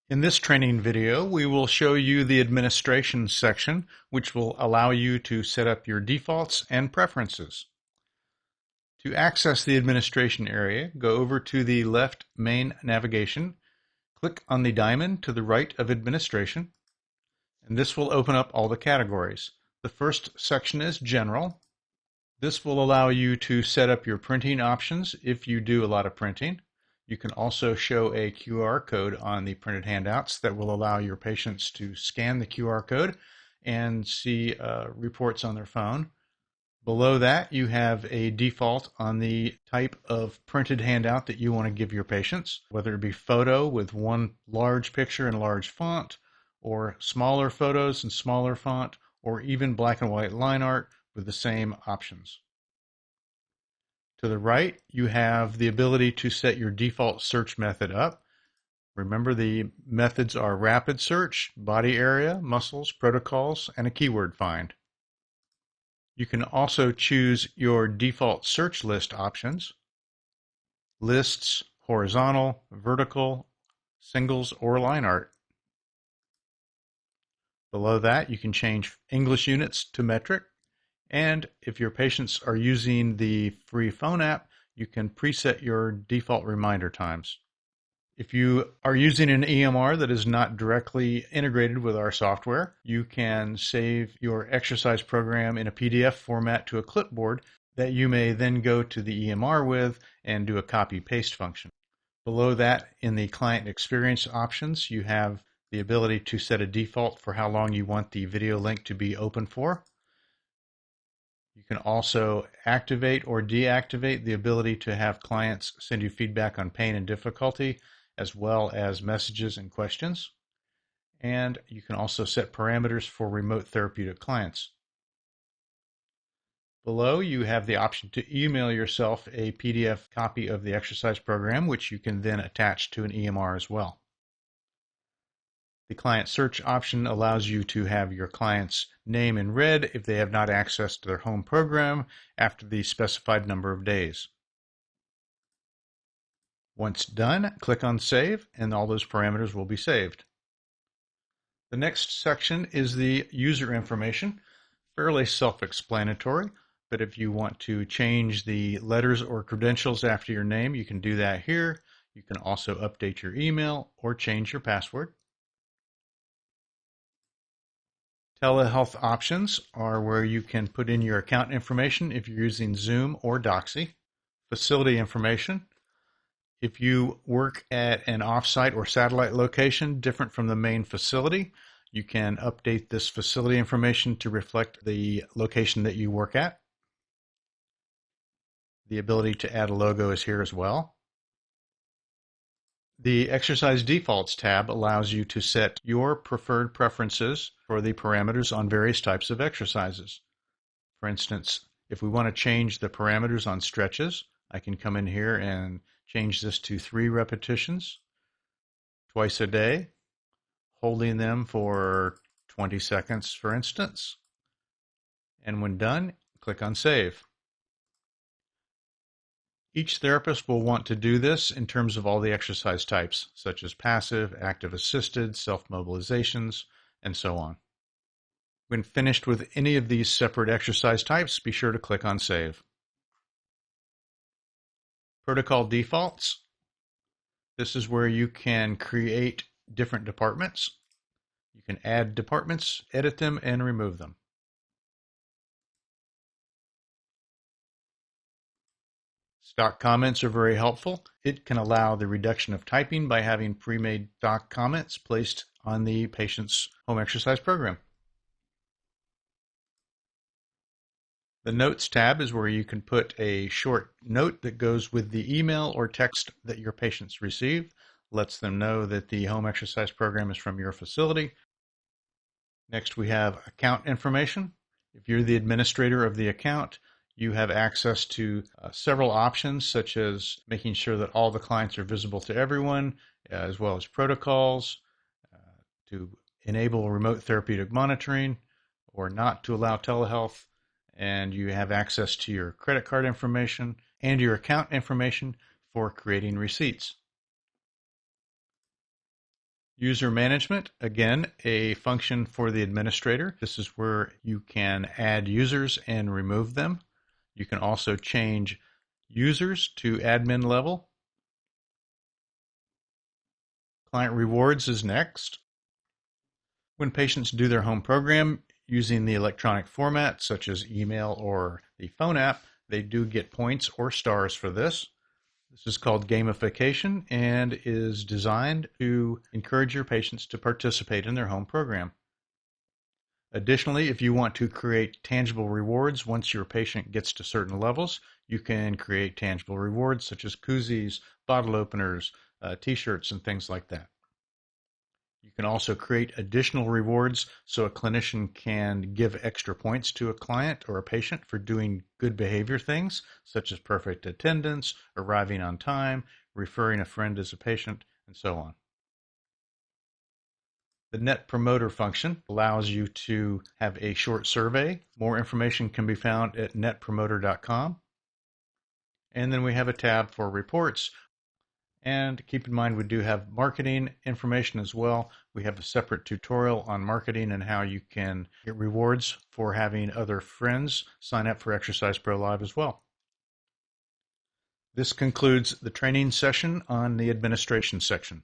In this training video, we will show you the administration section, which will allow you to set up your defaults and preferences. To access the administration area, go over to the left main navigation, click on the diamond to the right of administration, and this will open up all the categories. The first section is general. This will allow you to set up your printing options if you do a lot of printing. You can also show a QR code on the printed handouts that will allow your patients to scan the QR code and see reports on their phone. Below that, you have a default on the type of printed handout that you want to give your patients, whether it be photo with one large picture and large font, or smaller photos and smaller font, or even black and white line art with the same options. To the right, you have the ability to set your default search method up. Remember, the methods are rapid search, body area, muscles, protocols, and a keyword find. You can also choose your default search list options: lists, horizontal, vertical, singles, or line art. Below that, you can change English units to metric. And if your patients are using the free phone app, you can preset your default reminder times. If you are using an EMR that is not directly integrated with our software, you can save your exercise program in a PDF format to a clipboard that you may then go to the EMR with and do a copy-paste function. Below that, in the client experience options, you have the ability to set a default for how long you want the video link to be open for. You can also activate or deactivate the ability to have clients send you feedback on pain and difficulty, as well as messages and questions. And you can also set parameters for remote therapeutic clients. Below, you have the option to email yourself a PDF copy of the exercise program, which you can then attach to an EMR as well. The client search option allows you to have your client's name in red if they have not accessed their home program after the specified number of days. Once done, click on Save, and all those parameters will be saved. The next section is the user information, fairly self-explanatory, but if you want to change the letters or credentials after your name, you can do that here. You can also update your email or change your password. Telehealth options are where you can put in your account information if you're using Zoom or Doxy. Facility information. If you work at an offsite or satellite location different from the main facility, you can update this facility information to reflect the location that you work at. The ability to add a logo is here as well. The Exercise Defaults tab allows you to set your preferred preferences for the parameters on various types of exercises. For instance, if we want to change the parameters on stretches, I can come in here and change this to 3 repetitions, twice a day, holding them for 20 seconds, for instance. And when done, click on Save. Each therapist will want to do this in terms of all the exercise types, such as passive, active assisted, self-mobilizations, and so on. When finished with any of these separate exercise types, be sure to click on Save. Protocol defaults. This is where you can create different departments. You can add departments, edit them, and remove them. Stock comments are very helpful. It can allow the reduction of typing by having pre-made stock comments placed on the patient's home exercise program. The Notes tab is where you can put a short note that goes with the email or text that your patients receive, lets them know that the home exercise program is from your facility. Next, we have account information. If you're the administrator of the account, you have access to several options, such as making sure that all the clients are visible to everyone, as well as protocols to enable remote therapeutic monitoring or not to allow telehealth. And you have access to your credit card information and your account information for creating receipts. User management, again, a function for the administrator. This is where you can add users and remove them. You can also change users to admin level. Client rewards is next. When patients do their home program using the electronic format, such as email or the phone app, they do get points or stars for this. This is called gamification and is designed to encourage your patients to participate in their home program. Additionally, if you want to create tangible rewards once your patient gets to certain levels, you can create tangible rewards such as koozies, bottle openers, t-shirts, and things like that. You can also create additional rewards so a clinician can give extra points to a client or a patient for doing good behavior things, such as perfect attendance, arriving on time, referring a friend as a patient, and so on. The Net Promoter function allows you to have a short survey. More information can be found at netpromoter.com. And then we have a tab for reports. And keep in mind, we do have marketing information as well. We have a separate tutorial on marketing and how you can get rewards for having other friends sign up for Exercise Pro Live as well. This concludes the training session on the administration section.